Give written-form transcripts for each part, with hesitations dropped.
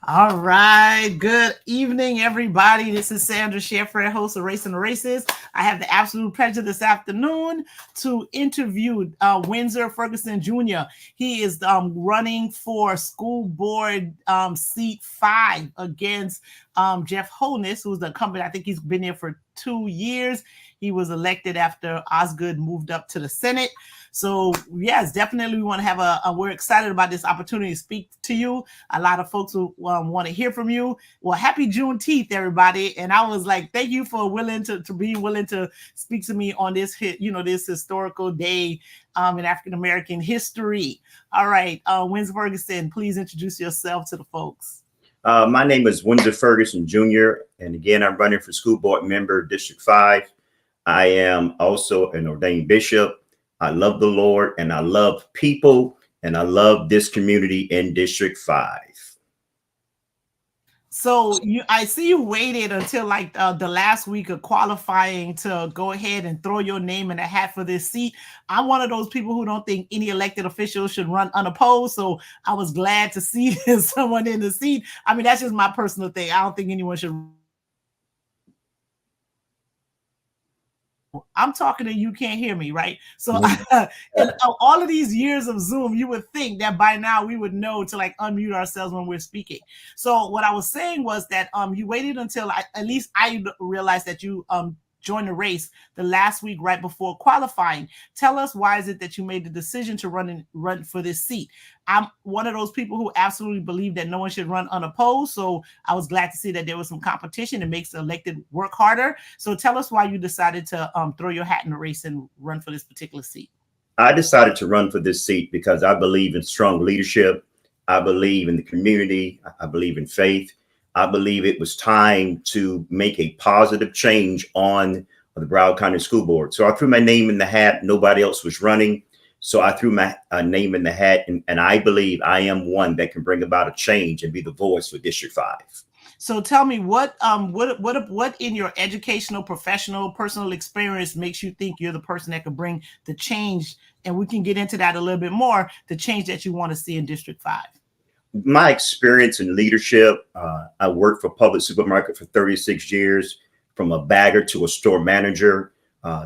All right. Good evening, everybody. This is Sandra Sheffer, host of Racing the Races. I have the absolute pleasure this afternoon to interview Windsor Ferguson Jr. He is running for school board seat 5 against Jeff Holness, who's the incumbent. I think he's been there for 2 years. He was elected after Osgood moved up to the Senate. So yes, definitely we want to have we're excited about this opportunity to speak to you. A lot of folks who want to hear from you. Well, happy Juneteenth, everybody. And I was like, thank you for being willing to speak to me on this this historical day in African-American history. All right, Windsor Ferguson, please introduce yourself to the folks. My name is Windsor Ferguson Jr. And again, I'm running for school board member, District 5. I am also an ordained bishop. I love the Lord and I love people and I love this community in District 5. So I see you waited until like the last week of qualifying to go ahead and throw your name in the hat for this seat. I'm one of those people who don't think any elected official should run unopposed. So I was glad to see someone in the seat. I mean, that's just my personal thing. I don't think anyone should. I'm talking and you can't hear me, right? So in all of these years of Zoom, you would think that by now we would know to like unmute ourselves when we're speaking. So what I was saying was that you waited until at least I realized that you joined the race the last week right before qualifying. Tell us, why is it that you made the decision to run for this seat? I'm one of those people who absolutely believe that no one should run unopposed. So I was glad to see that there was some competition. It makes the elected work harder. So tell us why you decided to throw your hat in the race and run for this particular seat. I decided to run for this seat because I believe in strong leadership. I believe in the community. I believe in faith. I believe it was time to make a positive change on the Broward County School Board. So I threw my name in the hat. Nobody else was running. So I threw my name in the hat, and I believe I am one that can bring about a change and be the voice for District 5. So tell me what in your educational, professional, personal experience makes you think you're the person that could bring the change, and we can get into that a little bit more, the change that you want to see in District 5. My experience in leadership, I worked for Public Supermarket for 36 years, from a bagger to a store manager.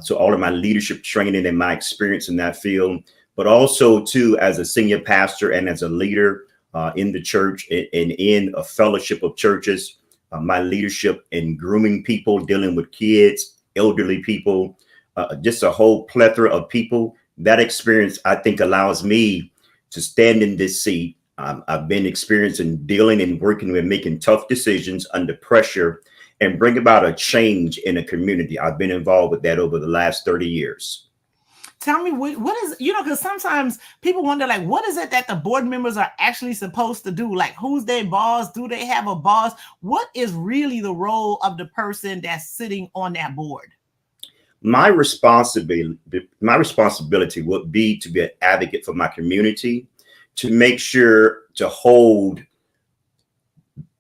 So all of my leadership training and my experience in that field, but also too, as a senior pastor and as a leader in the church and in a fellowship of churches, my leadership in grooming people, dealing with kids, elderly people, just a whole plethora of people. That experience, I think, allows me to stand in this seat. I've been experiencing dealing and working with making tough decisions under pressure and bring about a change in a community. I've been involved with that over the last 30 years. Tell me what is, because sometimes people wonder, like, what is it that the board members are actually supposed to do? Like, who's their boss? Do they have a boss? What is really the role of the person that's sitting on that board? My responsibility would be to be an advocate for my community, to make sure to hold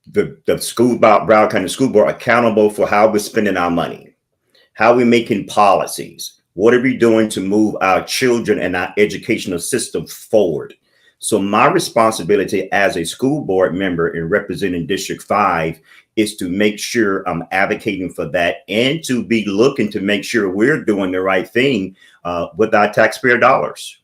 the Broward County School Board accountable for how we're spending our money, how we're making policies, what are we doing to move our children and our educational system forward. So my responsibility as a school board member and representing District 5 is to make sure I'm advocating for that and to be looking to make sure we're doing the right thing with our taxpayer dollars.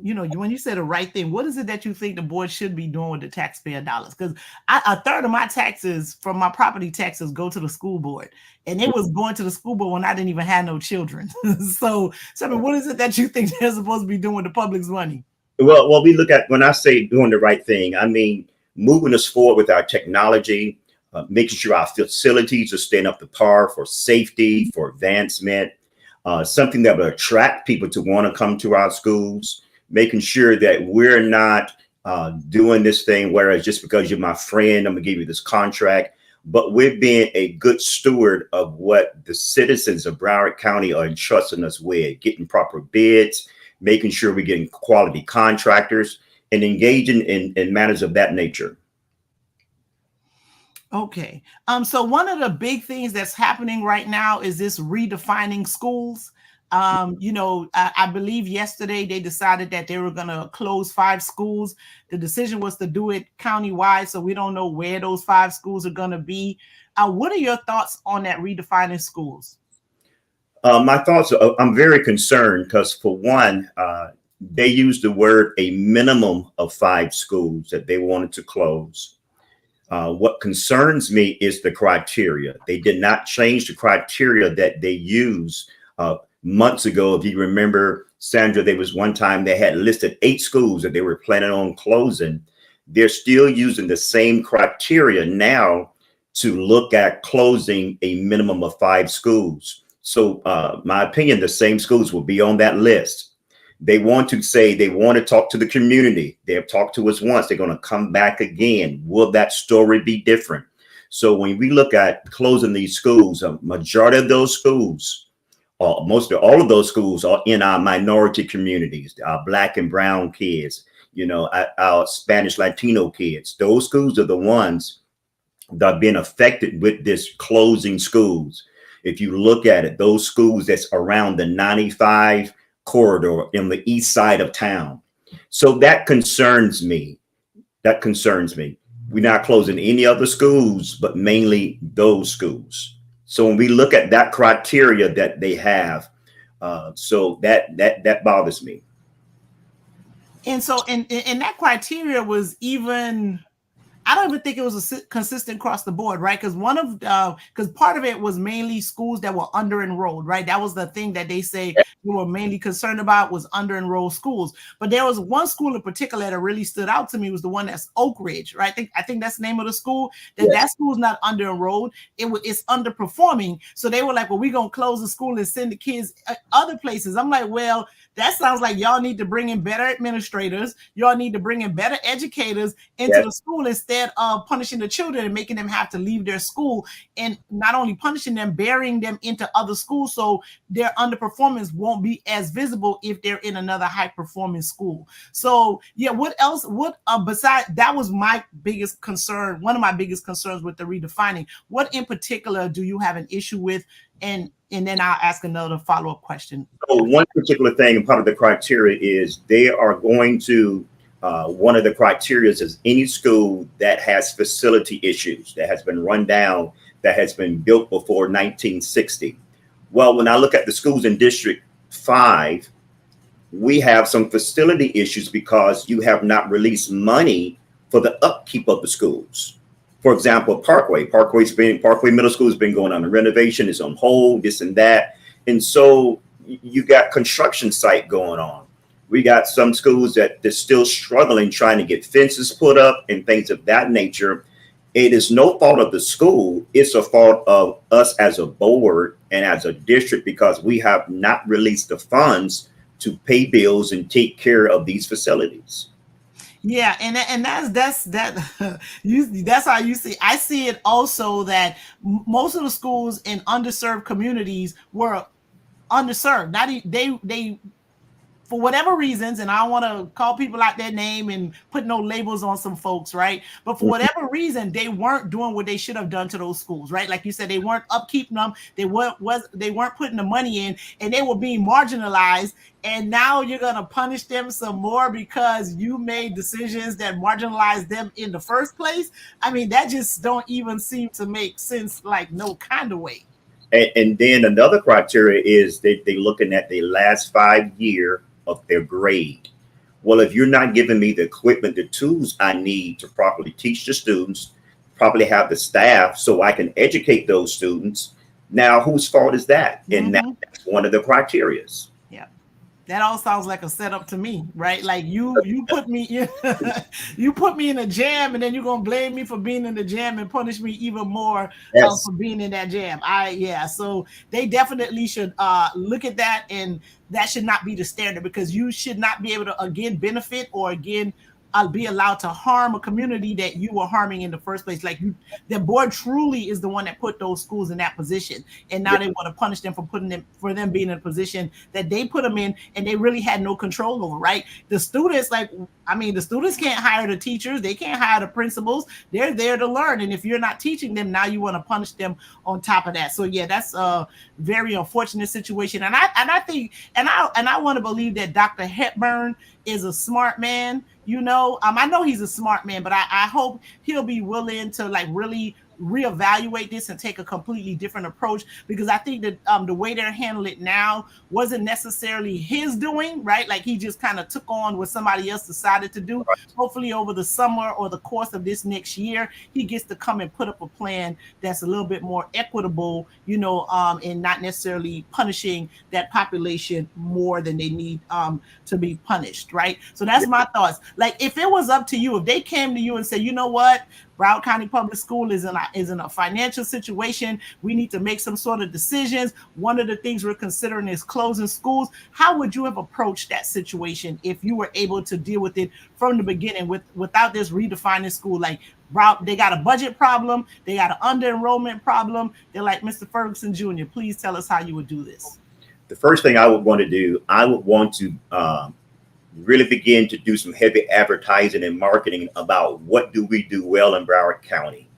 When you say the right thing, what is it that you think the board should be doing with the taxpayer dollars? Because a third of my taxes from my property taxes go to the school board, and it was going to the school board when I didn't even have no children. So I mean, what is it that you think they're supposed to be doing with the public's money? Well, we look at, when I say doing the right thing, I mean moving us forward with our technology, making sure our facilities are staying up to par for safety, for advancement, something that will attract people to want to come to our schools. Making sure that we're not doing this thing, whereas just because you're my friend, I'm gonna give you this contract, but we're being a good steward of what the citizens of Broward County are entrusting us with, getting proper bids, making sure we're getting quality contractors, and engaging in matters of that nature. Okay. So one of the big things that's happening right now is this redefining schools. I believe yesterday they decided that they were going to close 5 schools. The decision was to do it countywide, so we don't know where those 5 schools are going to be. What are your thoughts on that redefining schools? My thoughts are, I'm very concerned because, for one, they used the word a minimum of 5 schools that they wanted to close. What concerns me is the criteria. They did not change the criteria that they used months ago. If you remember, Sandra, there was one time they had listed 8 schools that they were planning on closing. They're still using the same criteria now to look at closing a minimum of 5 schools. So my opinion, the same schools will be on that list. They want to talk to the community. They have talked to us once. They're going to come back again. Will that story be different? So when we look at closing these schools, a majority of those schools, most of all of those schools are in our minority communities, our Black and brown kids, our Spanish Latino kids. Those schools are the ones that are being affected with this closing schools. If you look at it, those schools that's around the 95 corridor in the east side of town. So that concerns me. We're not closing any other schools, but mainly those schools. So when we look at that criteria that they have, so that bothers me. And so, and that criteria was even, I don't even think it was consistent across the board, right? Because because part of it was mainly schools that were under enrolled, right? That was the thing that they say we were mainly concerned about, was under enrolled schools. But there was one school in particular that really stood out to me, was the one that's Oak Ridge, right? I think that's the name of the school. That school is not under enrolled. It's underperforming. So they were like, well, we're gonna close the school and send the kids other places. I'm like, well, that sounds like y'all need to bring in better administrators. Y'all need to bring in better educators into the school instead of punishing the children and making them have to leave their school, and not only punishing them, burying them into other schools so their underperformance won't be as visible if they're in another high performing school. So yeah, what else? Besides that was my biggest concern. One of my biggest concerns with the redefining. What in particular do you have an issue with? And then I'll ask another follow-up question. So one particular thing, and part of the criteria is they are going to, one of the criteria is any school that has facility issues, that has been run down, that has been built before 1960. Well, when I look at the schools in District 5, we have some facility issues because you have not released money for the upkeep of the schools. For example, Parkway Middle School has been going on a renovation, is on hold, this and that. And so you got construction site going on. We got some schools that they're still struggling, trying to get fences put up and things of that nature. It is no fault of the school. It's a fault of us as a board and as a district, because we have not released the funds to pay bills and take care of these facilities. Yeah, and that's how you see. I see it also that most of the schools in underserved communities were underserved. Not they for whatever reasons, and I don't want to call people out their name and put no labels on some folks, right? But for whatever reason, they weren't doing what they should have done to those schools, right? Like you said, they weren't upkeeping them. They weren't putting the money in, and they were being marginalized. And now you're gonna punish them some more because you made decisions that marginalized them in the first place. I mean, that just don't even seem to make sense, like no kind of way. And then another criteria is they're looking at the last 5 years of their grade. Well, if you're not giving me the equipment, the tools I need to properly teach the students, properly have the staff so I can educate those students, now whose fault is that? And that's one of the criterias. Yeah, that all sounds like a setup to me, right? Like you put me in, you put me in a jam, and then you're gonna blame me for being in the jam and punish me even more for being in that jam. So they definitely should look at that, and that should not be the standard, because you should not be able to again benefit or again be allowed to harm a community that you were harming in the first place. Like the board truly is the one that put those schools in that position, and now they want to punish them for them being in a position that they put them in, and they really had no control over. Right? The students, the students can't hire the teachers, they can't hire the principals. They're there to learn, and if you're not teaching them, now you want to punish them on top of that. So yeah, that's a very unfortunate situation, and I want to believe that Dr. Hepburn is a smart man. I know he's a smart man, but I hope he'll be willing to really reevaluate this and take a completely different approach, because I think that the way they're handling it now wasn't necessarily his doing, right? Like he just kind of took on what somebody else decided to do. Hopefully over the summer or the course of this next year, he gets to come and put up a plan that's a little bit more equitable, and not necessarily punishing that population more than they need to be punished, right? So that's my thoughts. Like if it was up to you, if they came to you and said, you know what, Broward County Public School is in a financial situation, we need to make some sort of decisions. One of the things we're considering is closing schools. How would you have approached that situation if you were able to deal with it from the beginning without this redefining school? Like they got a budget problem, they got an under-enrollment problem. They're like, Mr. Ferguson Jr., please tell us how you would do this. The first thing I would want to do, I would want to really begin to do some heavy advertising and marketing about what do we do well in Broward County.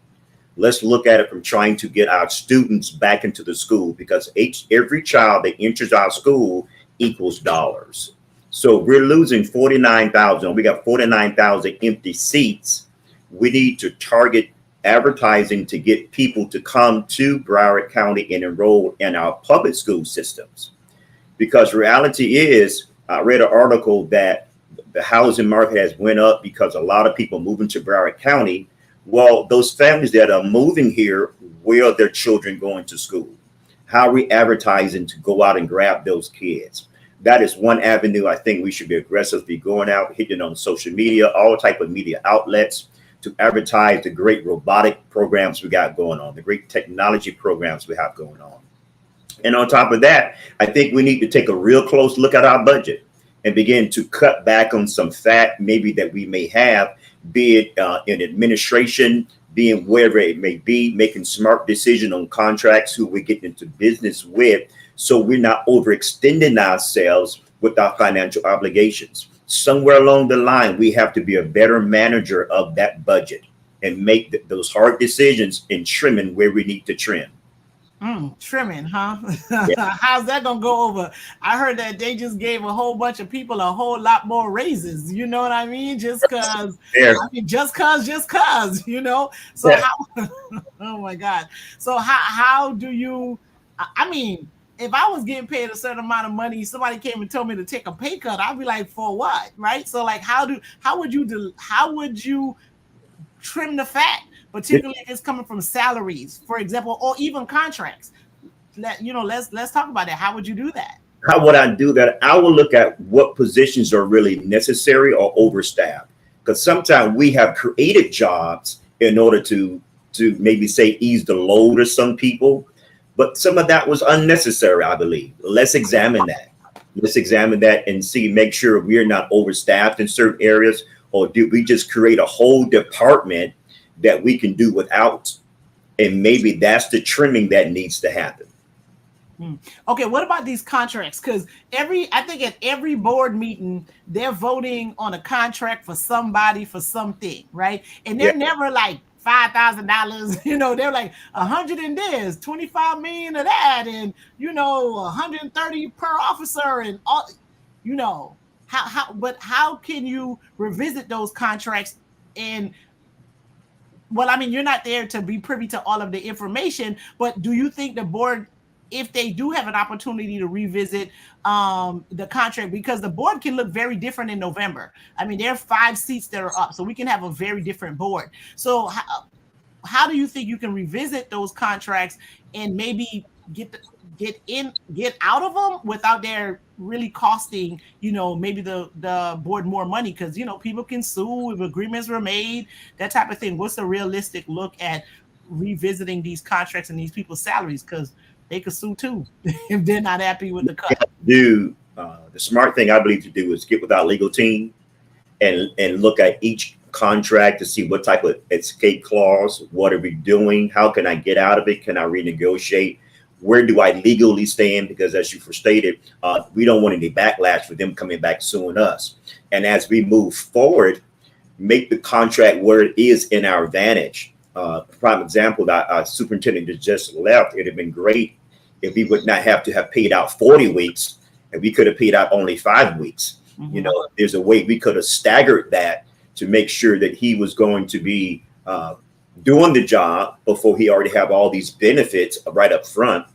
Let's look at it from trying to get our students back into the school, because every child that enters our school equals dollars. So we're losing 49,000. We got 49,000 empty seats. We need to target advertising to get people to come to Broward County and enroll in our public school systems. Because reality is, I read an article that the housing market has went up because a lot of people moving to Broward County. Well, those families that are moving here, where are their children going to school? How are we advertising to go out and grab those kids? That is one avenue I think we should be aggressively going out, hitting on social media, all type of media outlets to advertise the great robotic programs we got going on, the great technology programs we have going on. And on top of that, I think we need to take a real close look at our budget and begin to cut back on some fat maybe that we may have, be it in administration, being wherever it may be, making smart decisions on contracts, who we get into business with, so we're not overextending ourselves with our financial obligations. Somewhere along the line, we have to be a better manager of that budget and make those hard decisions in trimming where we need to trim. Trimming, huh? Yeah. How's that gonna go over? I heard that they just gave a whole bunch of people a whole lot more raises. You know what I mean? Just cause, just cause, So yeah. how? Oh my God! So how do you? I mean, if I was getting paid a certain amount of money, somebody came and told me to take a pay cut, I'd be like, for what? Right? So like, how would you trim the fat? Particularly if it's coming from salaries, for example, or even contracts. Let's talk about that. How would you do that? How would I do that? I will look at what positions are really necessary or overstaffed. Because sometimes we have created jobs in order to maybe say ease the load of some people, but some of that was unnecessary, I believe. Let's examine that. Let's examine that and make sure we're not overstaffed in certain areas, or do we just create a whole department that we can do without, and maybe that's the trimming that needs to happen. Okay, what about these contracts? Because I think at every board meeting, they're voting on a contract for somebody for something, right? And they're never like $5,000, they're like 100 in this, 25 million of that, and 130 per officer, and all, how can you revisit those contracts? And well, I mean, you're not there to be privy to all of the information, but do you think the board, if they do have an opportunity to revisit the contract, because the board can look very different in November. I mean, there are 5 seats that are up, so we can have a very different board. So how do you think you can revisit those contracts and maybe get out of them without their really costing, maybe the board more money? Because, people can sue if agreements were made, that type of thing. What's a realistic look at revisiting these contracts and these people's salaries? Because they could sue too if they're not happy with the cut. The smart thing I believe to do is get with our legal team and look at each contract to see what type of escape clause, what are we doing? How can I get out of it? Can I renegotiate? Where do I legally stand? Because as you stated, we don't want any backlash for them coming back suing us. And as we move forward, make the contract where it is in our advantage. Prime example, that our superintendent that just left, it'd have been great if we would not have to have paid out 40 weeks and we could have paid out only 5 weeks. Mm-hmm. You know, there's a way we could have staggered that to make sure that he was going to be doing the job before he already have all these benefits right up front.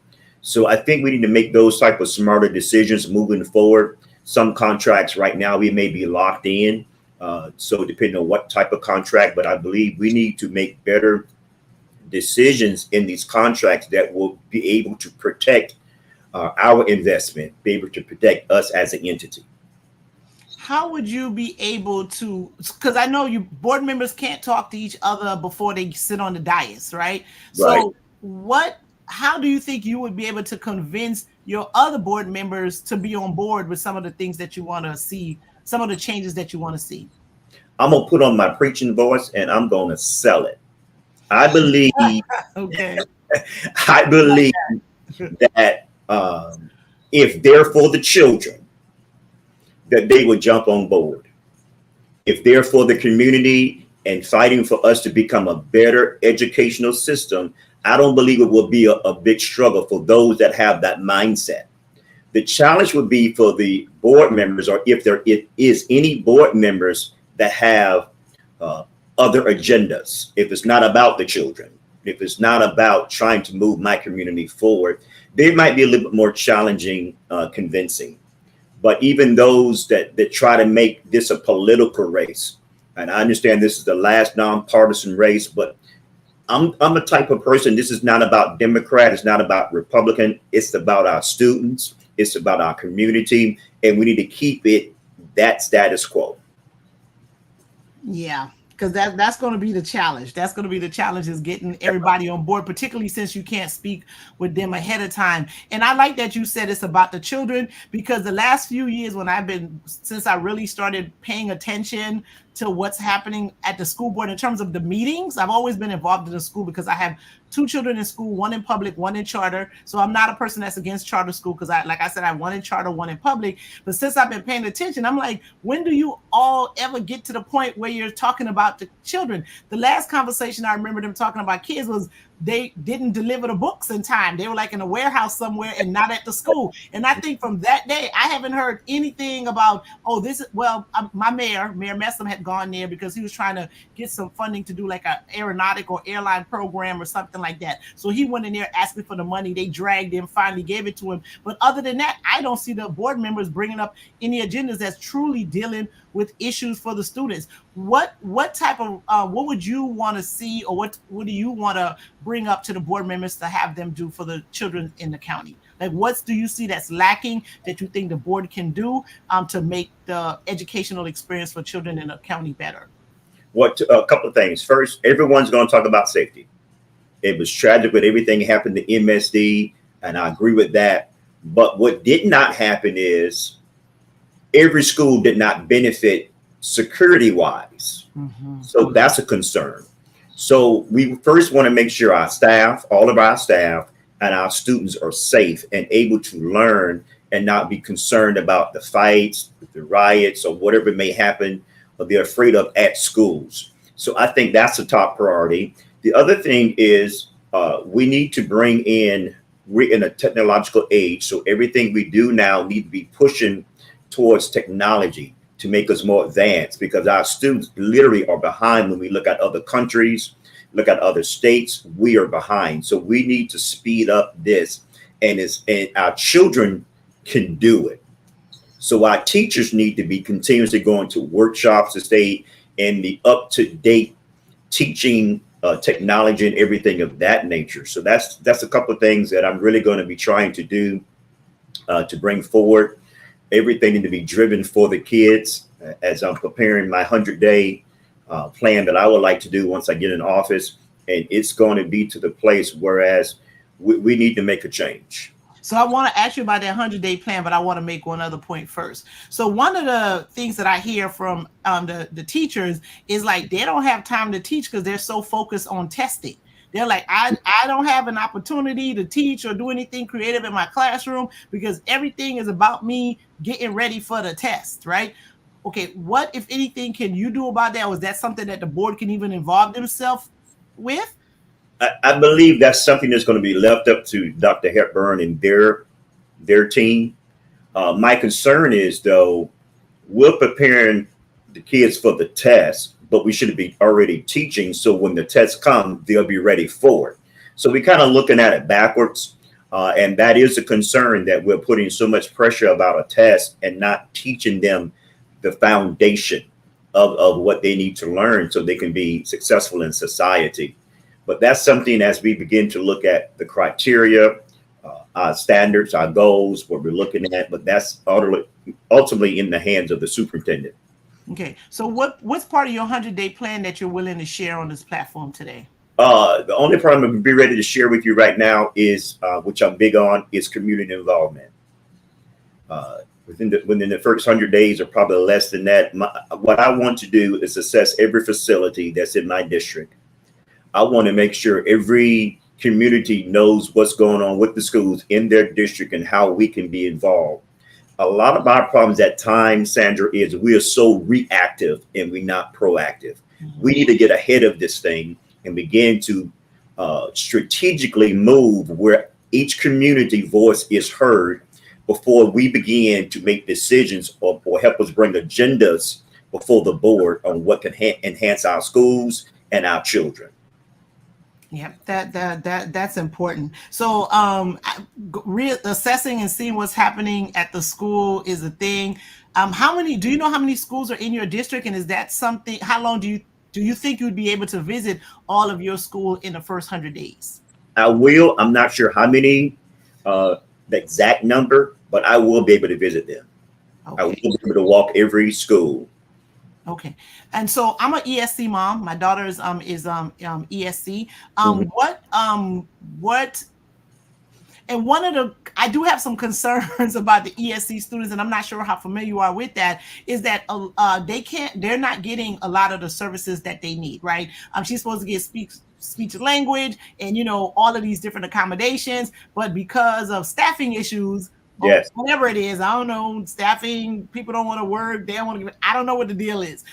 So I think we need to make those type of smarter decisions moving forward. Some contracts right now, we may be locked in. So depending on what type of contract, but I believe we need to make better decisions in these contracts that will be able to protect our investment, be able to protect us as an entity. How would you be able to, because I know you board members can't talk to each other before they sit on the dais, right? So how do you think you would be able to convince your other board members to be on board with some of the things that you want to see, some of the changes that you want to see? I'm going to put on my preaching voice and I'm going to sell it. I believe, I believe that if they're for the children, that they would jump on board. If they're for the community and fighting for us to become a better educational system, I don't believe it will be a big struggle for those that have that mindset. The challenge would be for the board members, or if there is any board members that have other agendas. If it's not about the children, if it's not about trying to move my community forward, they might be a little bit more challenging, convincing. But even those that try to make this a political race, and I understand this is the last nonpartisan race, but I'm a type of person, this is not about Democrat, it's not about Republican, it's about our students, it's about our community, and we need to keep it that status quo. Yeah, because that's going to be the challenge. That's going to be the challenge, is getting everybody on board, particularly since you can't speak with them ahead of time. And I like that you said it's about the children, because the last few years since I really started paying attention to what's happening at the school board in terms of the meetings, I've always been involved in the school because I have 2 children in school, 1 in public, 1 in charter. So I'm not a person that's against charter school, because like I said, I have 1 in charter, 1 in public. But since I've been paying attention, I'm like, when do you all ever get to the point where you're talking about the children? The last conversation I remember them talking about kids was they didn't deliver the books in time. They were like in a warehouse somewhere and not at the school. And I think from that day, I haven't heard anything about, my Mayor Messam had gone there because he was trying to get some funding to do like an aeronautic or airline program or something like that. So he went in there asking for the money. They dragged him, finally gave it to him. But other than that, I don't see the board members bringing up any agendas that's truly dealing with issues for the students. What type of what would you want to see, or what do you want to bring up to the board members to have them do for the children in the county? Like, what do you see that's lacking that you think the board can do to make the educational experience for children in the county better? A couple of things. First, everyone's going to talk about safety. It was tragic with everything that happened to MSD, and I agree with that. But what did not happen is every school did not benefit security-wise. Mm-hmm. So that's a concern. So we first want to make sure our staff, all of our staff, and our students are safe and able to learn and not be concerned about the fights, the riots, or whatever may happen or they're afraid of at schools. So I think that's the top priority. The other thing is we need to bring we're in a technological age, so everything we do now need to be pushing towards technology to make us more advanced, because our students literally are behind when we look at other countries, look at other states. We are behind. So we need to speed up this, and our children can do it. So our teachers need to be continuously going to workshops to stay in the up-to-date teaching technology and everything of that nature. So that's a couple of things that I'm really going to be trying to do to bring forward. Everything need to be driven for the kids as I'm preparing my 100-day plan that I would like to do once I get in office. And it's going to be to the place whereas we need to make a change. So I want to ask you about that 100-day plan, but I want to make one other point first. So one of the things that I hear from the teachers is like they don't have time to teach because they're so focused on testing. They're like, I don't have an opportunity to teach or do anything creative in my classroom because everything is about me getting ready for the test, right? Okay, what, if anything, can you do about that? Or is that something that the board can even involve themselves with? I believe that's something that's going to be left up to Dr. Hepburn and their team. My concern is, though, we're preparing the kids for the test, but we should be already teaching so when the tests come, they'll be ready for it. So we're kind of looking at it backwards. And that is a concern that we're putting so much pressure about a test and not teaching them the foundation of what they need to learn so they can be successful in society. But that's something as we begin to look at the criteria, our standards, our goals, what we're looking at, but that's ultimately in the hands of the superintendent. Okay, so what's part of your 100-day plan that you're willing to share on this platform today? The only part I'm going to be ready to share with you right now is, which I'm big on, is community involvement. Within the first 100 days or probably less than that, what I want to do is assess every facility that's in my district. I want to make sure every community knows what's going on with the schools in their district and how we can be involved. A lot of our problems at times, Sandra, is we are so reactive and we're not proactive. Mm-hmm. We need to get ahead of this thing and begin to strategically move where each community voice is heard before we begin to make decisions or help us bring agendas before the board on what can enhance our schools and our children. Yeah, that's important. So assessing and seeing what's happening at the school is a thing. Do you know how many schools are in your district? And is that something, how long do you think you'd be able to visit all of your school in the first 100 days? I will. I'm not sure how many, the exact number, but I will be able to visit them. Okay. I will be able to walk every school. Okay, and so I'm an ESC mom. My daughter is ESC. I do have some concerns about the ESC students, and I'm not sure how familiar you are with that. Is that they're not getting a lot of the services that they need, right? She's supposed to get speech and language, and all of these different accommodations, but because of staffing issues. Yes. Whatever it is, I don't know, staffing, people don't want to work, they don't want to give it, I don't know what the deal is.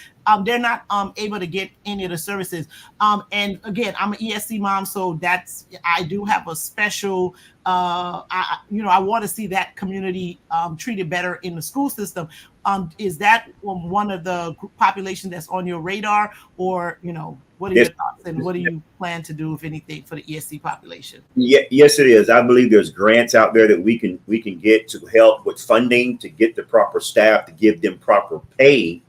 They're not able to get any of the services. And again, I'm an ESC mom, so I do have a special, I want to see that community treated better in the school system. Is that one of the population that's on your radar, or, what are your thoughts and what do you plan to do, if anything, for the ESC population? Yes, it is. I believe there's grants out there that we can get to help with funding, to get the proper staff, to give them proper pay,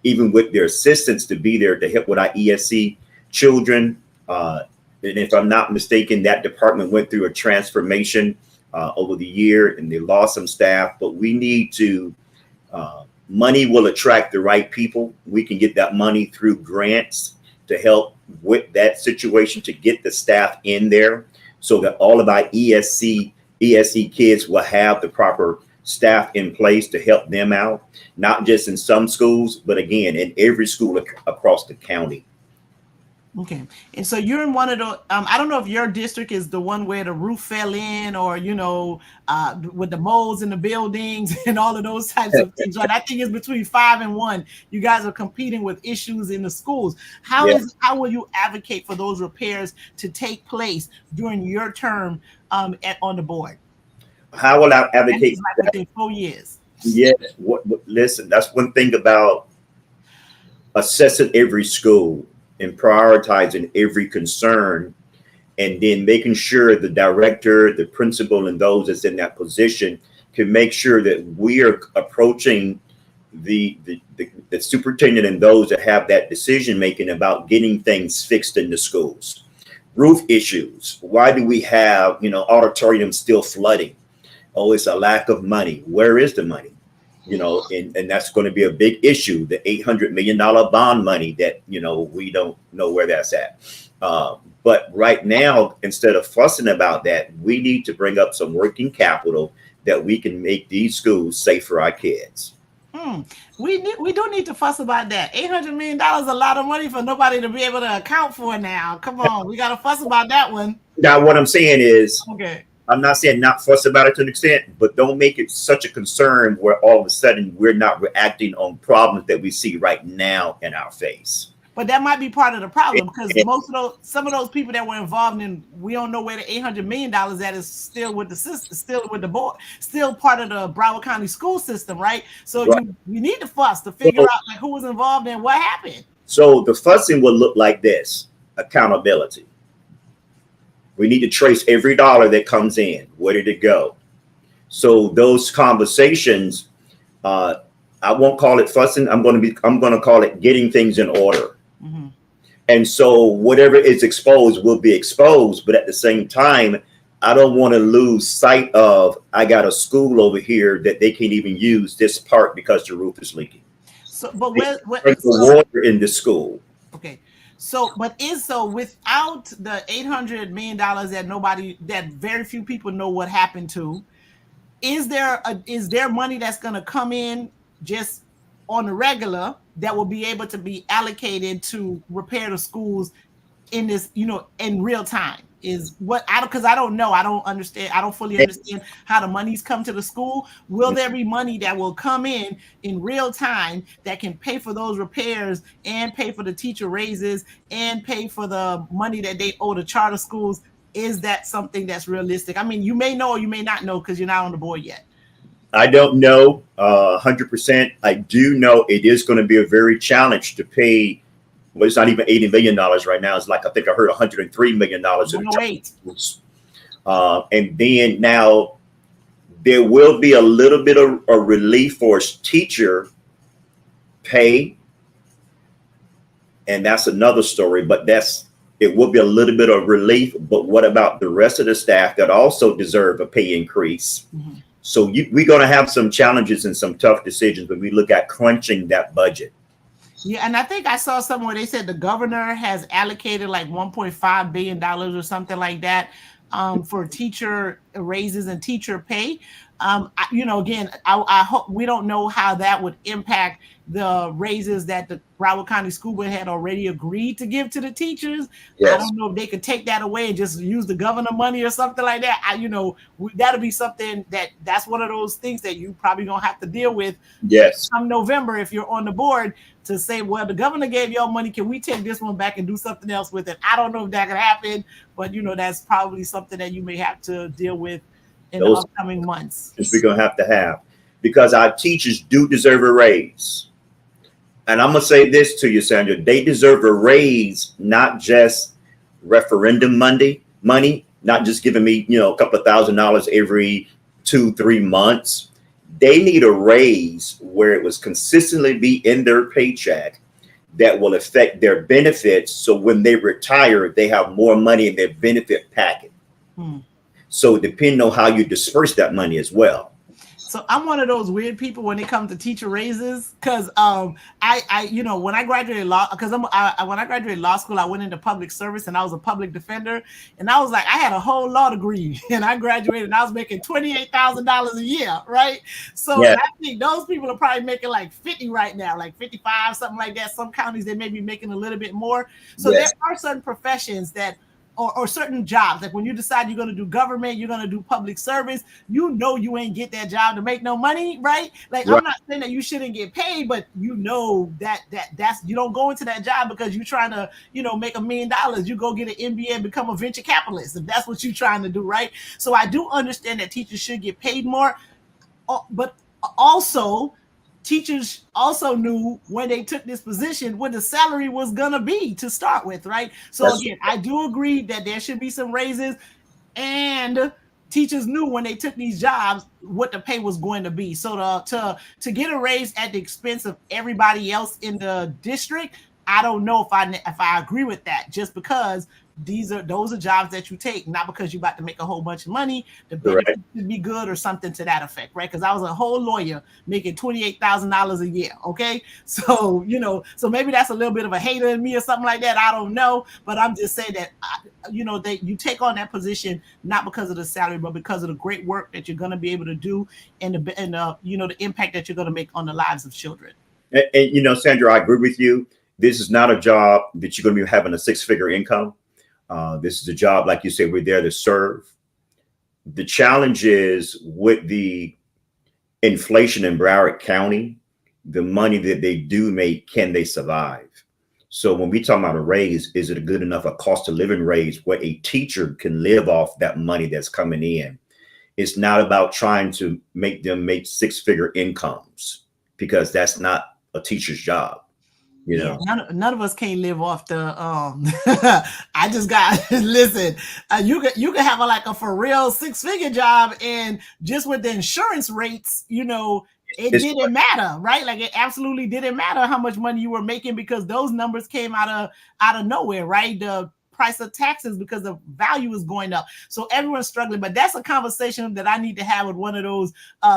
even with their assistants to be there to help with our ESC children. And if I'm not mistaken, that department went through a transformation over the year and they lost some staff, but we need to, money will attract the right people. We can get that money through grants to help with that situation, to get the staff in there so that all of our ESC kids will have the proper staff in place to help them out, not just in some schools, but again, in every school across the county. Okay. And so you're in one of the, I don't know if your district is the one where the roof fell in, or, with the molds in the buildings and all of those types of things, right? I think it's between 5 and 1. You guys are competing with issues in the schools. How will you advocate for those repairs to take place during your term on the board? How will I advocate? Like within 4 years. Yes. Listen, that's one thing about assessing every school and prioritizing every concern, and then making sure the director, the principal, and those that's in that position can make sure that we are approaching the superintendent and those that have that decision making about getting things fixed in the schools. Roof issues. Why do we have auditoriums still flooding? Oh, it's a lack of money. Where is the money? And that's going to be a big issue. The $800 million bond money that, we don't know where that's at. But But right now, instead of fussing about that, we need to bring up some working capital that we can make these schools safe for our kids. We do need to fuss about that. $800 million is a lot of money for nobody to be able to account for now. Come on, we got to fuss about that one. Now, what I'm saying is, Okay. I'm not saying not fuss about it to an extent, but don't make it such a concern where all of a sudden we're not reacting on problems that we see right now in our face. But that might be part of the problem, because some of those people that were involved in, we don't know where the $800 million that is still with the system, still with the board, still part of the Broward County school system, right? So Right. you need to fuss to figure out like who was involved and what happened. So the fussing will look like this: accountability. We need to trace every dollar that comes in. Where did it go? So those conversations, I won't call it fussing. I'm going to call it getting things in order. Mm-hmm. And so whatever is exposed will be exposed. But at the same time, I don't want to lose sight of, I got a school over here that they can't even use this part because the roof is leaking. So, but the water in the school. Okay. So, without the $800 million that very few people know what happened to, is there money that's going to come in just on the regular that will be able to be allocated to repair the schools in this, in real time? Because I don't know. I don't understand. I don't fully understand how the monies come to the school. Will there be money that will come in real time that can pay for those repairs and pay for the teacher raises and pay for the money that they owe the charter schools? Is that something that's realistic? I mean, you may know or you may not know because you're not on the board yet. I don't know 100%. I do know it is going to be a very challenge to pay. Well, it's not even $80 million right now. It's like, I think I heard $103 million. And then now there will be a little bit of a relief for teacher pay. And that's another story, but it will be a little bit of relief. But what about the rest of the staff that also deserve a pay increase? Mm-hmm. So we're going to have some challenges and some tough decisions when we look at crunching that budget. Yeah, and I think I saw somewhere they said the governor has allocated like $1.5 billion or something like that for teacher raises and teacher pay. Again, I hope we don't know how that would impact the raises that the Broward County School Board had already agreed to give to the teachers. Yes. I don't know if they could take that away and just use the governor money or something like that. That'll be something that's one of those things that you probably gonna have to deal with. Yes. Come November, if you're on the board, to say, well, the governor gave y'all money. Can we take this one back and do something else with it? I don't know if that could happen, but that's probably something that you may have to deal with in the upcoming months. We're going to have, because our teachers do deserve a raise. And I'm going to say this to you, Sandra, they deserve a raise, not just referendum money, not just giving me, a couple of $1,000 every 2-3 months. They need a raise where it was consistently be in their paycheck that will affect their benefits. So when they retire, they have more money in their benefit packet. So depending on how you disperse that money as well. So I'm one of those weird people when it comes to teacher raises, because when I graduated law school, I went into public service and I was a public defender, and I was like, I had a whole law degree and I graduated and I was making $28,000 a year, right? So I think those people are probably making like 50 right now, like 55, something like that. Some counties they may be making a little bit more. So there are certain professions that. Or certain jobs, like when you decide you're going to do government, you're going to do public service, you ain't get that job to make no money, right? Like, I'm not saying that you shouldn't get paid, but that's you don't go into that job because you're trying to, make $1 million. You go get an MBA and become a venture capitalist if that's what you're trying to do, right? So I do understand that teachers should get paid more, but also teachers also knew when they took this position what the salary was going to be to start with, right? So again, I do agree that there should be some raises, and teachers knew when they took these jobs what the pay was going to be. So to get a raise at the expense of everybody else in the district, I don't know if I agree with that, just because those are jobs that you take, not because you're about to make a whole bunch of money. The Correct. benefits should be good or something to that effect, right? Because I was a whole lawyer making $28,000 a year. Okay, so so maybe that's a little bit of a hater in me or something like that. I don't know, but I'm just saying that that you take on that position not because of the salary, but because of the great work that you're going to be able to do, and the impact that you're going to make on the lives of children. And Sandra, I agree with you. This is not a job that you're going to be having a six-figure income. This is a job, like you said, we're there to serve. The challenge is with the inflation in Broward County, the money that they do make, can they survive? So when we talk about a raise, is it a good enough a cost of living raise where a teacher can live off that money that's coming in? It's not about trying to make them make six-figure incomes, because that's not a teacher's job. Yeah, none of us can't live off the I just got listen, you can have a for real six-figure job, and just with the insurance rates, it didn't matter, right? Like, it absolutely didn't matter how much money you were making, because those numbers came out of nowhere, right? The price of taxes, because the value is going up. So everyone's struggling, but that's a conversation that I need to have with one of those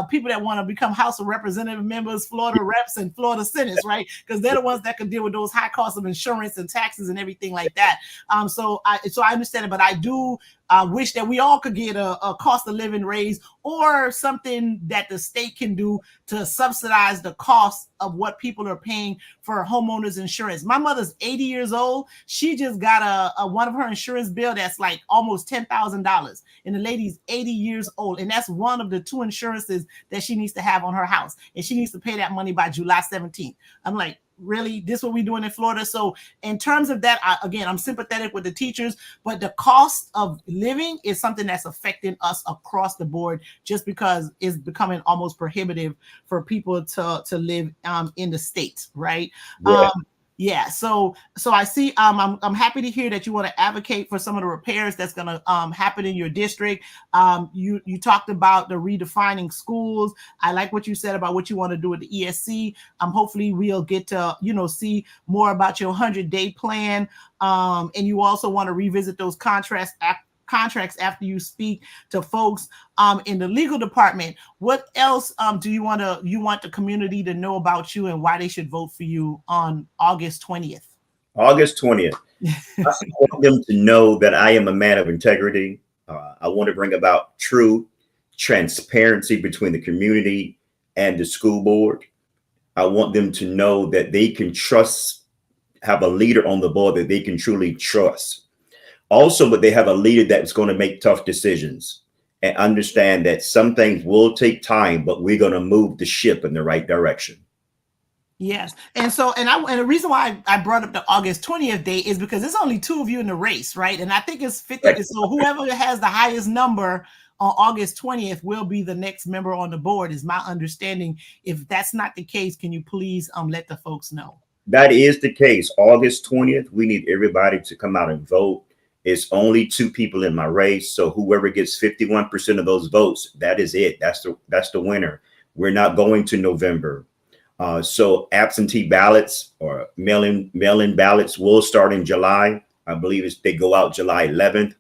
people that want to become House of Representative members, Florida reps, and Florida senates, right? Because they're the ones that can deal with those high costs of insurance and taxes and everything like that. So I understand it, but I do wish that we all could get a cost of living raise, or something that the state can do to subsidize the cost of what people are paying for homeowners insurance. My mother's 80 years old. She just got one of her insurance bill that's like almost $10,000, and the lady's 80 years old, and that's one of the two insurances that she needs to have on her house, and she needs to pay that money by July 17th. I'm like, really? This is what we're doing in Florida? So in terms of that, I'm sympathetic with the teachers, but the cost of living is something that's affecting us across the board, just because it's becoming almost prohibitive for people to live in the States, right? Yeah. So I see. I'm happy to hear that you want to advocate for some of the repairs that's going to happen in your district. You talked about the redefining schools. I like what you said about what you want to do with the ESC. Hopefully we'll get to see more about your 100-day plan. And you also want to revisit those contracts after you speak to folks in the legal department. What else do you want the community to know about you, and why they should vote for you on August 20th? August 20th. I want them to know that I am a man of integrity. I want to bring about true transparency between the community and the school board. I want them to know that they can have a leader on the board that they can truly trust. Also, but they have a leader that's going to make tough decisions and understand that some things will take time, but we're going to move the ship in the right direction. Yes. And the reason why I brought up the August 20th date is because there's only two of you in the race, right? And I think it's 50. Right. So whoever has the highest number on August 20th will be the next member on the board, is my understanding. If that's not the case, can you please let the folks know? That is the case. August 20th, we need everybody to come out and vote. It's only two people in my race. So whoever gets 51% of those votes, that is it. That's the winner. We're not going to November. So absentee ballots or mail-in ballots will start in July. I believe they go out July 11th.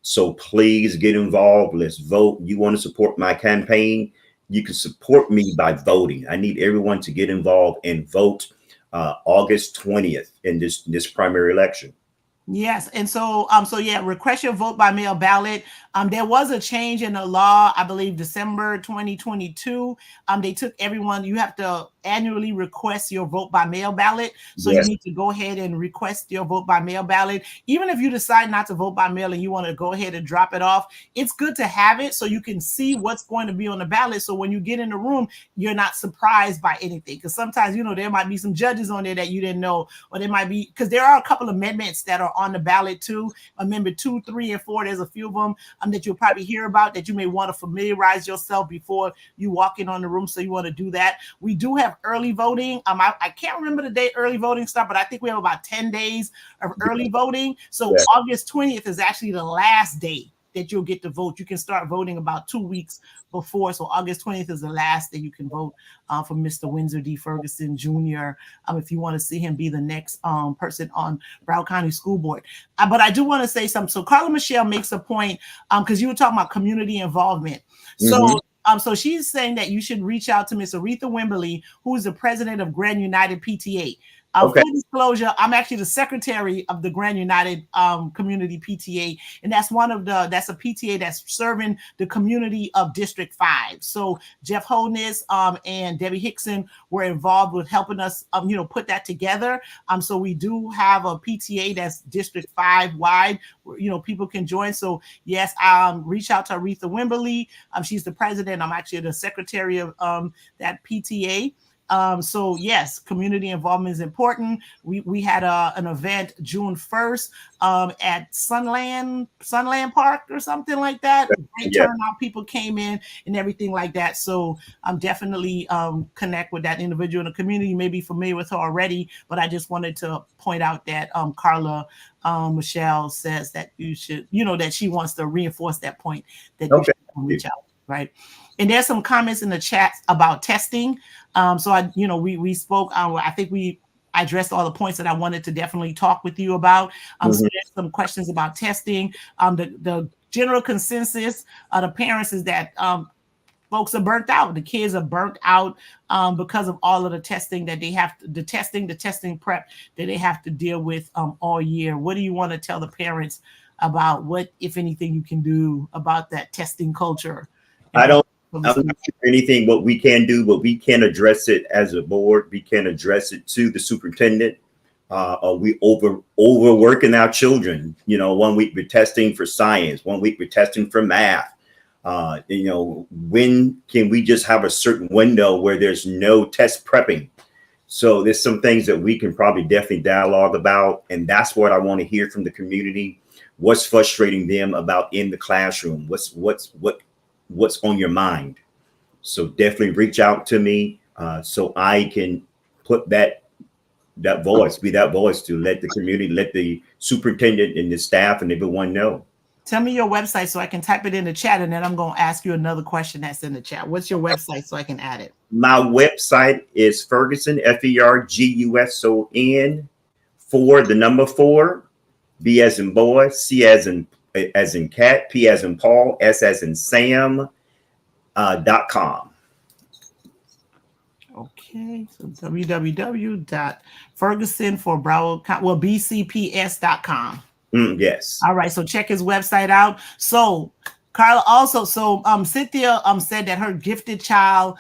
So please get involved. Let's vote. You want to support my campaign? You can support me by voting. I need everyone to get involved and vote August 20th in this primary election. Yes. And so request your vote by mail ballot. There was a change in the law, I believe December 2022. They took everyone, you have to annually request your vote by mail ballot. So yes, you need to go ahead and request your vote by mail ballot. Even if you decide not to vote by mail and you want to go ahead and drop it off, it's good to have it so you can see what's going to be on the ballot. So when you get in the room, you're not surprised by anything. Because sometimes, there might be some judges on there that you didn't know, or there might be, because there are a couple of amendments that are on the ballot too. Amendment 2, 3, and 4. There's a few of them that you'll probably hear about that you may want to familiarize yourself before you walk in on the room. So you want to do that. We do have early voting. I can't remember the day early voting starts, but I think we have about 10 days of early voting. So August 20th is actually the last day that you'll get to vote. You can start voting about 2 weeks before. So August 20th is the last day you can vote for Mr. Windsor D. Ferguson Jr. If you want to see him be the next person on Broward County School Board. But I do want to say something. So Carla Michelle makes a point because you were talking about community involvement. So so she's saying that you should reach out to Miss Aretha Wimberly, who is the president of Grand United PTA. Okay. Full disclosure, I'm actually the secretary of the Grand United Community PTA, and that's that's a PTA that's serving the community of District 5. So Jeff Holness and Debbie Hickson were involved with helping us, put that together. So we do have a PTA that's District 5 wide, where, people can join. So yes, reach out to Aretha Wimberly. She's the president. I'm actually the secretary of that PTA. So yes, community involvement is important. We had an event June 1st at Sunland Park or something like that. Great turnout, people came in and everything like that. So I'm definitely connect with that individual in the community. You may be familiar with her already, but I just wanted to point out that Carla Michelle says that you should, that she wants to reinforce that point that you should reach out, right? And there's some comments in the chat about testing. So we spoke. I think I addressed all the points that I wanted to definitely talk with you about. So there's some questions about testing. The general consensus of the parents is that folks are burnt out. The kids are burnt out because of all of the testing that they have, the testing prep that they have to deal with all year. What do you want to tell the parents about what, if anything, you can do about that testing culture? I'm not sure anything what we can do, but we can address it as a board. We can address it to the superintendent. Are we overworking our children? 1 week we're testing for science, 1 week we're testing for math. When can we just have a certain window where there's no test prepping? So there's some things that we can probably definitely dialogue about, and that's what I want to hear from the community. What's frustrating them about in the classroom? What's on your mind? So definitely reach out to me so I can put that voice to let the community, let the superintendent and the staff and everyone know. Tell me your website so I can type it in the chat, and then I'm going to ask you another question that's in the chat. What's your website so I can add it? My website is Ferguson, FERGUSON, 4, B as in boy, C as in cat, P as in Paul, S as in Sam, .com. Okay, so www.Ferguson for Broward County, BCPS.com. Yes. All right, so check his website out. So Carla also, Cynthia said that her gifted child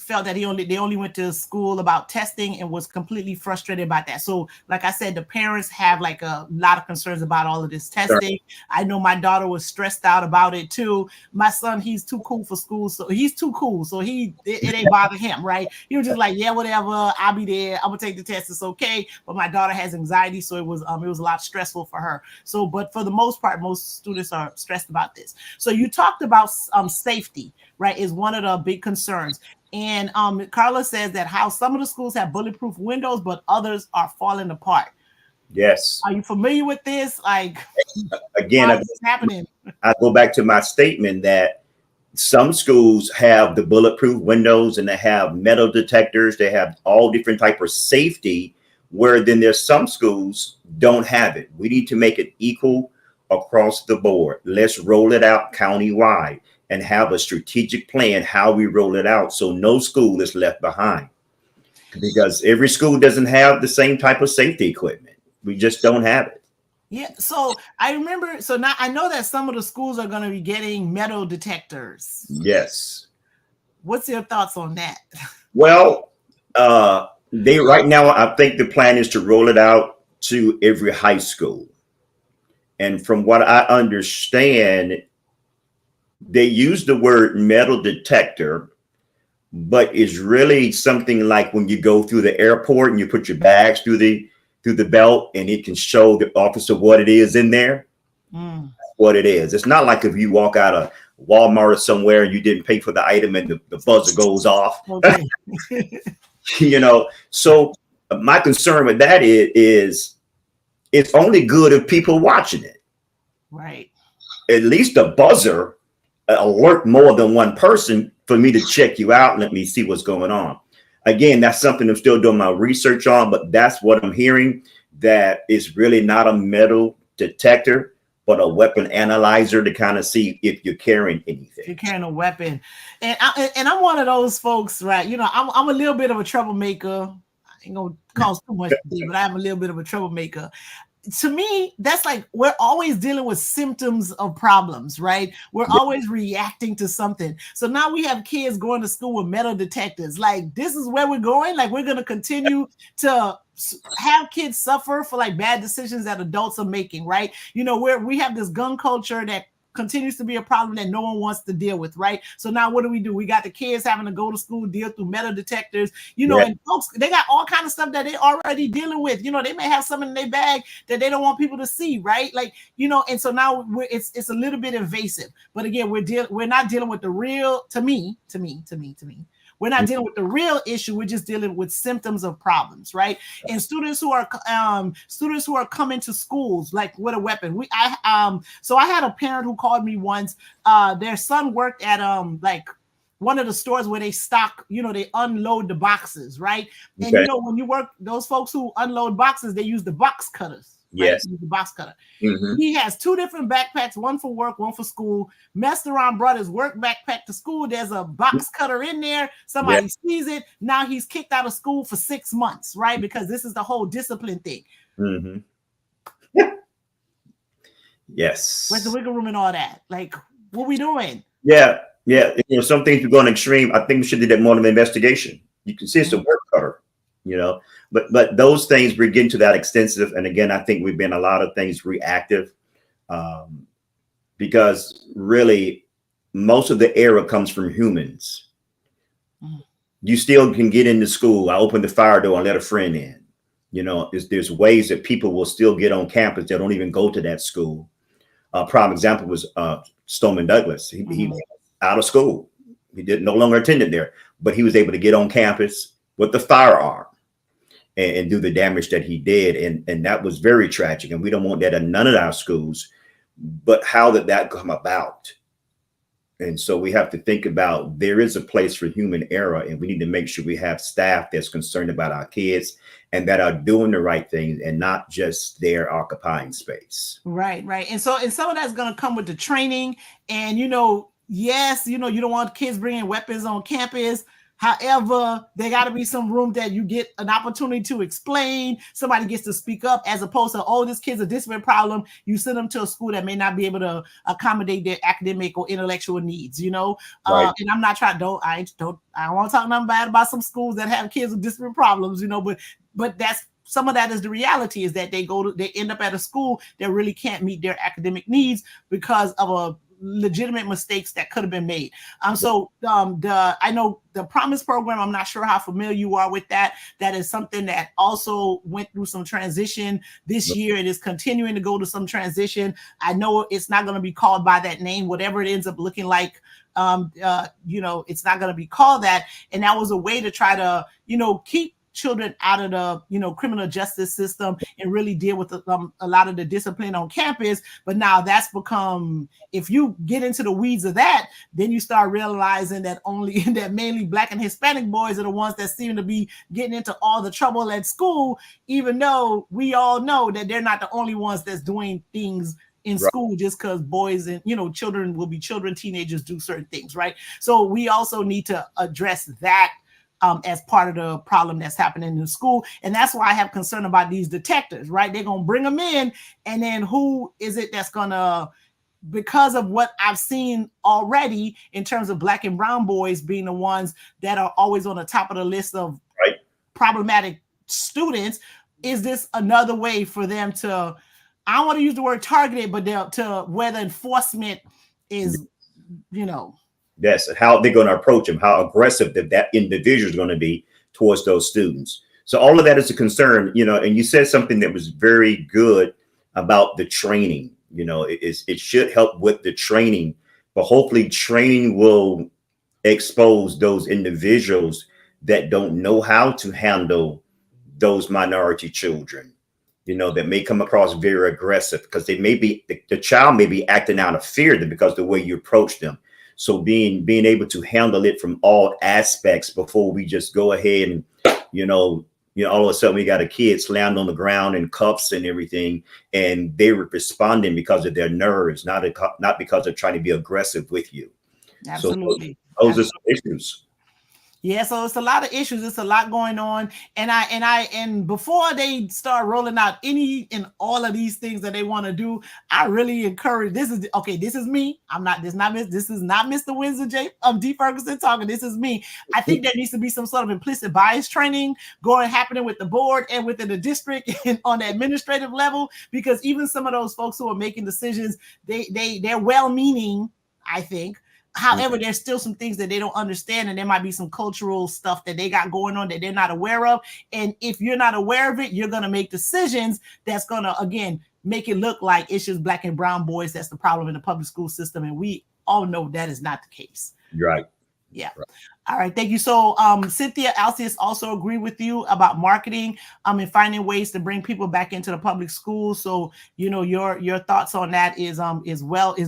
felt that they only went to school about testing and was completely frustrated about that. So like I said, the parents have like a lot of concerns about all of this testing. Sure. I know my daughter was stressed out about it too. My son, he's too cool for school. So he's too cool. So it ain't bother him, right? He was just like, yeah, whatever, I'll be there. I'm gonna take the test. It's okay. But my daughter has anxiety. So it was a lot stressful for her. So, but for the most part, most students are stressed about this. So you talked about safety, right? Is one of the big concerns. And Carla says that how some of the schools have bulletproof windows, but others are falling apart. Yes. Are you familiar with this? Like, again, what's happening? I go back to my statement that some schools have the bulletproof windows and they have metal detectors. They have all different type of safety, where then there's some schools don't have it. We need to make it equal across the board. Let's roll it out countywide and have a strategic plan how we roll it out so no school is left behind, because every school doesn't have the same type of safety equipment. We just don't have it. Yeah, so I remember, so now I know that some of the schools are going to be getting metal detectors. Yes. What's your thoughts on that? Well, right now, I think the plan is to roll it out to every high school. And from what I understand, they use the word metal detector, but it's really something like when you go through the airport and you put your bags through the belt and it can show the officer what it is in there. That's what it is. It's not like if you walk out of Walmart or somewhere and you didn't pay for the item and the buzzer goes off. Okay. So my concern with that is it's only good if people watching it. Right. at least a buzzer alert more than one person for me to check you out and let me see what's going on. Again, that's something I'm still doing my research on, but that's what I'm hearing, that it's really not a metal detector, but a weapon analyzer to kind of see if you're carrying anything. You're carrying a weapon. And I'm one of those folks, right? You know, I'm a little bit of a troublemaker. I ain't gonna cause too much today, but I'm a little bit of a troublemaker. To me, that's like we're always dealing with symptoms of problems, right? We're always reacting to something. So now we have kids going to school with metal detectors. Like, this is where we're going. Like, we're going to continue to have kids suffer for like bad decisions that adults are making, right? You know, we have this gun culture that continues to be a problem that no one wants to deal with, right? So now what do? We got the kids having to go to school, deal through metal detectors, you know, and folks, they got all kinds of stuff that they're already dealing with. You know, they may have something in their bag that they don't want people to see, right? Like, you know, and so now it's a little bit invasive. But again, we're not dealing with the real, to me. We're not dealing with the real issue. We're just dealing with symptoms of problems, right? And students who are coming to schools like with a weapon. So I had a parent who called me once. Their son worked at like one of the stores where they stock, you know, they unload the boxes, right? And you know, when you work, those folks who unload boxes, they use the box cutters. Yes, right? The box cutter. He has 2 different backpacks, one for work, one for school. Messed around, brought his work backpack to school. There's a box cutter in there. Somebody sees it. Now he's kicked out of school for 6 months, right? Because this is the whole discipline thing. Yes. Where's the wiggle room and all that? Like, what we doing? Yeah. You know, some things are going extreme. I think we should do that more of an investigation. You can see it's a work cutter, you know. But those things we get into that extensive. And again, I think we've been a lot of things reactive because really most of the error comes from humans. You still can get into school. I open the fire door and let a friend in. You know, there's ways that people will still get on campus that don't even go to that school. Prime example was Stoneman Douglas. He was out of school. He no longer attended there, but he was able to get on campus with the firearm and do the damage that he did. And that was very tragic. And we don't want that in none of our schools. But how did that come about? And so we have to think about, there is a place for human error, and we need to make sure we have staff that's concerned about our kids and that are doing the right things and not just there occupying space. Right. And so, and some of that's going to come with the training. And, you know, yes, you know, you don't want kids bringing weapons on campus. However, there got to be some room that you get an opportunity to explain. Somebody gets to speak up, as opposed to, oh, this kid's a discipline problem. You send them to a school that may not be able to accommodate their academic or intellectual needs, you know? Right. And I'm not trying, I don't want to talk nothing bad about some schools that have kids with discipline problems, you know, but that's, some of that is the reality, is that they end up at a school that really can't meet their academic needs because of a legitimate mistakes that could have been made. I know the Promise program, I'm not sure how familiar you are with that. That is something that also went through some transition this year. It is continuing to go to some transition. I know it's not going to be called by that name, whatever it ends up looking like. You know, it's not going to be called that. And that was a way to try to, you know, keep children out of the, you know, criminal justice system and really deal with a lot of the discipline on campus. But now that's become, if you get into the weeds of that, then you start realizing that mainly Black and Hispanic boys are the ones that seem to be getting into all the trouble at school, even though we all know that they're not the only ones that's doing things in school just because boys and, you know, children will be children, teenagers do certain things, right? So we also need to address that as part of the problem that's happening in the school. And that's why I have concern about these detectives, right? They're going to bring them in, and then who is it that's going to, because of what I've seen already in terms of Black and brown boys being the ones that are always on the top of the list of problematic students, is this another way for them to, I don't want to use the word targeted, but to where the enforcement is, you know. Yes, how they're going to approach them, how aggressive that individual is going to be towards those students. So all of that is a concern, you know, and you said something that was very good about the training. You know, it should help with the training, but hopefully training will expose those individuals that don't know how to handle those minority children. that may come across very aggressive, because they may be, the child may be acting out of fear because of the way you approach them. So being able to handle it from all aspects before we just go ahead and, all of a sudden we got a kid slammed on the ground in cuffs and everything, and they were responding because of their nerves, not because they're trying to be aggressive with you. Absolutely. So those are some issues. Yeah, so it's a lot of issues. It's a lot going on. And before they start rolling out any and all of these things that they want to do, I really encourage, this is me. This is not Mr. Windsor D. Ferguson talking. This is me. I think there needs to be some sort of implicit bias training happening with the board and within the district and on the administrative level, because even some of those folks who are making decisions, they're well-meaning, I think. However, there's still some things that they don't understand, and there might be some cultural stuff that they got going on that they're not aware of. And if you're not aware of it, you're going to make decisions that's going to, again, make it look like it's just black and brown boys that's the problem in the public school system. And we all know that is not the case. Right. Yeah. Right. All right. Thank you. So Cynthia Alcius also agree with you about marketing and finding ways to bring people back into the public schools. So, your thoughts on that is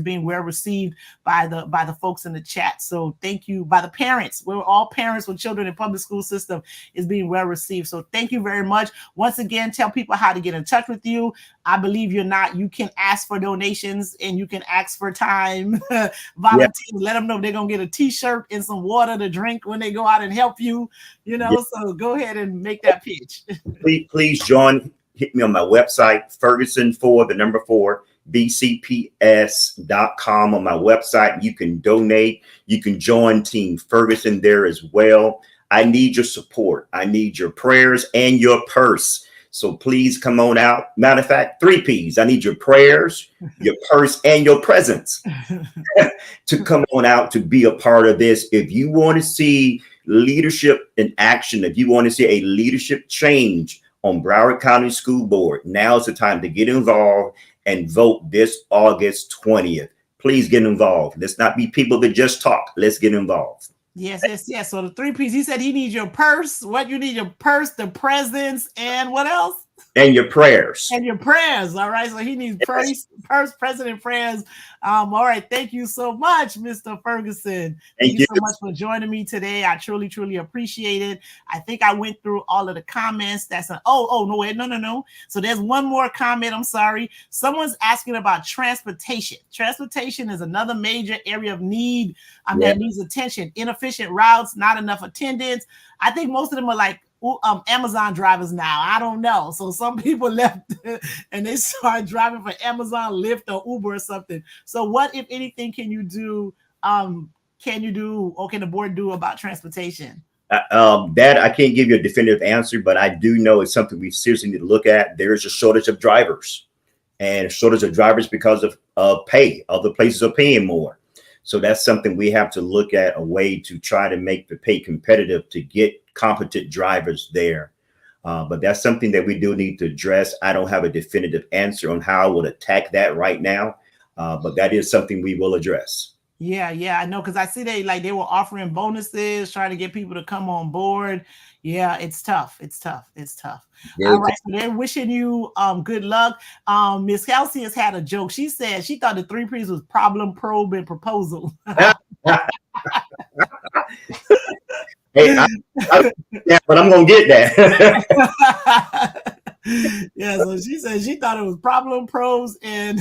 being well received by the folks in the chat. So thank you. By the parents. We're all parents with children in public school system is being well received. So thank you very much. Once again, tell people how to get in touch with you. I believe you can ask for donations and you can ask for time. Volunteers, let them know they're going to get a t-shirt and some water to drink when they go out and help you, so go ahead and make that pitch. Please hit me on my website, Ferguson 4 BCPS.com on my website. You can donate. You can join Team Ferguson there as well. I need your support. I need your prayers and your purse. So please come on out. Matter of fact, 3 P's. I need your prayers, your purse, and your presence to come on out to be a part of this. If you want to see leadership in action, if you want to see a leadership change on Broward County School Board, now's the time to get involved and vote this August 20th. Please get involved. Let's not be people that just talk. Let's get involved. Yes. So the 3 P's, he said he needs your purse. What you need, your purse, the presence, and what else? And your prayers. And your prayers. All right. So he needs purse, present, and prayers. All right. Thank you so much, Mr. Ferguson. Thank you so much for joining me today. I truly, truly appreciate it. I think I went through all of the comments. No. So there's one more comment. I'm sorry. Someone's asking about transportation. Transportation is another major area of need that needs attention. Inefficient routes, not enough attendance. I think most of them are like Amazon drivers now. I don't know. So some people left and they started driving for Amazon, Lyft, or Uber or something. So what, if anything, can you do? Can the board do about transportation? That I can't give you a definitive answer, but I do know it's something we seriously need to look at. There is a shortage of drivers, and a shortage of drivers because of pay. Other places are paying more. So that's something we have to look at, a way to try to make the pay competitive to get competent drivers there. But that's something that we do need to address. I don't have a definitive answer on how I would attack that right now, but that is something we will address. Yeah, I know, because I see they were offering bonuses, trying to get people to come on board. Yeah, it's tough. All right, so they're wishing you good luck. Miss Kelsey has had a joke. She said she thought the 3 P's was problem, probe, and proposal. Hey, but I'm gonna get that. Yeah, so she said she thought it was problem, pros, and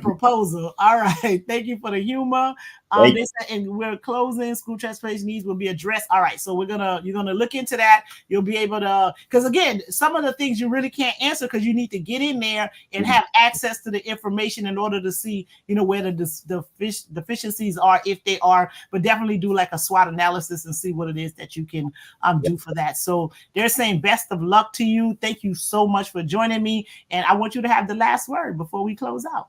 proposal. All right, thank you for the humor. They said, and we're closing. School transportation needs will be addressed. All right, so you're gonna look into that. You'll be able to, because again, some of the things you really can't answer because you need to get in there and have access to the information in order to see, where the deficiencies are, if they are. But definitely do like a SWOT analysis and see what it is that you can do for that. So they're saying best of luck to you. Thank you so much for joining me, and I want you to have the last word before we close out.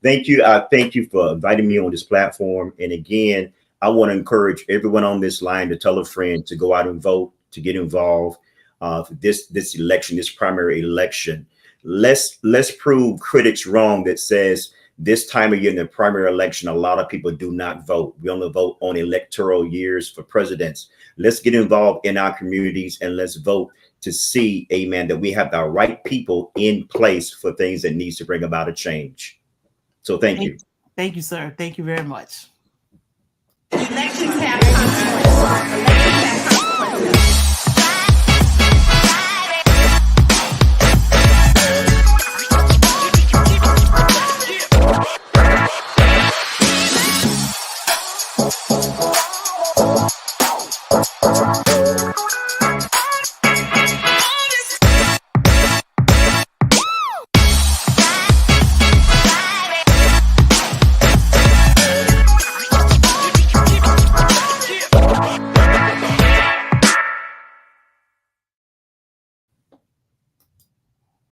Thank you. Thank you for inviting me on this platform. And again, I want to encourage everyone on this line to tell a friend to go out and vote, to get involved for this election, this primary election. Let's prove critics wrong that says this time of year in the primary election, a lot of people do not vote. We only vote on electoral years for presidents. Let's get involved in our communities and let's vote to see, amen, that we have the right people in place for things that needs to bring about a change. So thank you. Thank you, sir. Thank you very much. Elections have consequences.